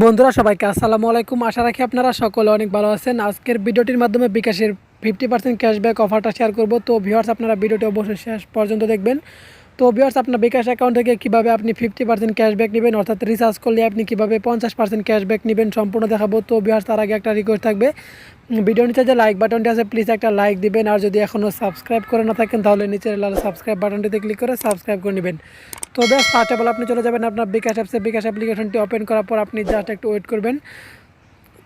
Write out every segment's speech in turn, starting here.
বন্ধুরা সবাইকে আসসালামু আলাইকুম। আশা রাখি আপনারা সকলে অনেক ভালো আছেন। আজকের ভিডিওটির মাধ্যমে বিকাশের 50% ক্যাশব্যাক অফারটা শেয়ার করব। তো ভিউয়ার্স, আপনারা ভিডিওটি অবশ্যই শেষ পর্যন্ত দেখবেন। তো ভিউয়ার্স, আপনার বিকাশ অ্যাকাউন্ট থেকে কীভাবে আপনি 50% ক্যাশব্যাক নেবেন, অর্থাৎ রিচার্জ করলে আপনি কীভাবে 50% ক্যাশব্যাক নেবেন সম্পূর্ণ দেখাবো। তো ভিউয়ার্স, তার আগে একটা রিকোয়েস্ট থাকবে, ভিডিও নিচে যে লাইক বাটনটি আছে প্লিজ একটা লাইক দিবেন। আর যদি এখনও সাবস্ক্রাইব করে না থাকেন তাহলে নিচের লাল সাবস্ক্রাইব বাটনটিতে ক্লিক করে সাবস্ক্রাইব করে নেবেন। তো বেশ, ফার্স্ট অফ অল আপনি চলে যাবেন আপনার বিকাশ অ্যাপসে। বিকাশ অ্যাপ্লিকেশনটি ওপেন করার পর আপনি জাস্ট একটু ওয়েট করবেন।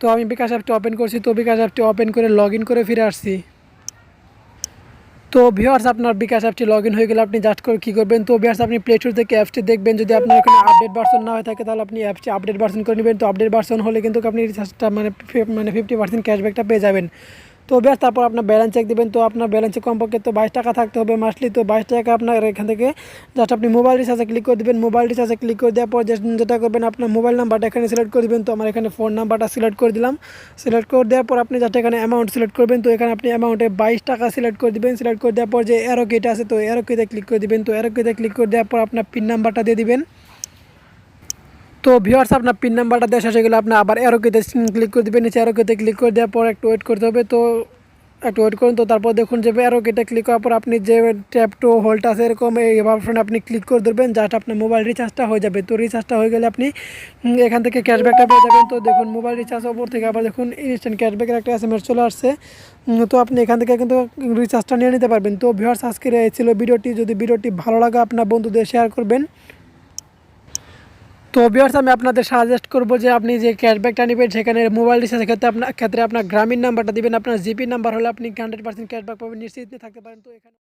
তো আমি বিকাশ অ্যাপটি ওপেন করছি। তো বিকাশ অ্যাপটি ওপেন করে লগ ইন করে ফিরে আসছি। তো ভিউয়ার্স, আপনার বিকাশ অ্যাপটি লগ ইন হয়ে গেলে আপনি জাস্ট করে কী করবেন, তো ভিউয়ার্স আপনি প্লে স্টোর থেকে অ্যাপসটি দেখবেন। যদি আপনার এখানে আপডেট ভার্সন না হয়ে থাকে তাহলে আপনি অ্যাপসটি আপডেট ভার্সন করে নেবেন। তো আপডেট ভার্সন হলে কিন্তু আপনি রিচার্জটা মানে 50% ক্যাশব্যাকটা পেয়ে যাবেন। তো ব্যাস, তারপর আপনার ব্যালেন্স চেক দেবেন। তো আপনার ব্যালেন্সে কমপক্ষে তো 22 টাকা থাকতে হবে মাসলি। তো 22 টাকা আপনার এখান থেকে জাস্ট আপনি মোবাইল রিচার্জে ক্লিক করে দেবেন। মোবাইল রিচার্জে ক্লিক করে দেওয়ার পর যেটা করবেন, আপনার মোবাইল নাম্বারটা এখানে সিলেক্ট করে দেবেন। তো আমার এখানে ফোন নাম্বারটা সিলেক্ট করে দিলাম। সিলেক্ট করে দেওয়ার পর আপনি জাস্ট এখানে অ্যামাউন্ট সিলেক্ট করবেন। তো এখানে আপনি অ্যামাউন্টে 22 টাকা সিলেক্ট করে দেবেন। সিলেক্ট করে দেওয়ার পর যে অ্যারো কিটা আছে, তো অ্যারো কিতে ক্লিক করে দেবেন। তো অ্যারো কিতে ক্লিক করে দেওয়ার পর আপনার পিন নাম্বারটা দিয়ে দিবেন। তো ভিউয়ার্স, আপনার পিন নাম্বারটা দেওয়া শেষ হয়ে গেলে আপনি আবার অ্যারো কিতে ক্লিক করে দেবেন। নিচে অ্যারো কিতে ক্লিক করে দেওয়ার পর একটু ওয়েট করতে হবে। তো একটু ওয়েট করুন। তো তারপর দেখুন যে অ্যারো কিটা ক্লিক করার পর আপনি যে ট্যাপ টু হোল্ড আছে এরকম এই অপশনে আপনি ক্লিক করে দেবেন, জাস্ট আপনার মোবাইল রিচার্জটা হয়ে যাবে। তো রিচার্জটা হয়ে গেলে আপনি এখান থেকে ক্যাশব্যাকটা পেয়ে যাবেন। তো দেখুন মোবাইল রিচার্জ ওপর থেকে আবার দেখুন ইনস্ট্যান্ট ক্যাশব্যাকের একটা SMS চলে আসছে। তো আপনি এখান থেকে কিন্তু রিচার্জটা নিয়ে নিতে পারবেন। তো ভিউয়ার্স, আজকের এই ছিল ভিডিওটি। যদি ভিডিওটি ভালো লাগে আপনার বন্ধুদের শেয়ার করবেন। তো ভিউয়ার্স, আমি আপনাদের সাজেস্ট করব যে আপনি যে ক্যাশব্যাকটা নেবেন সেখানে মোবাইল রিচার্জের ক্ষেত্রে আপনার গ্রামীণ নাম্বারটা দিবেন। আপনার জিপি নাম্বার হলে আপনি 100% ক্যাশব্যাক পাবেন, নিশ্চিত থাকতে পারেন। তো এখানে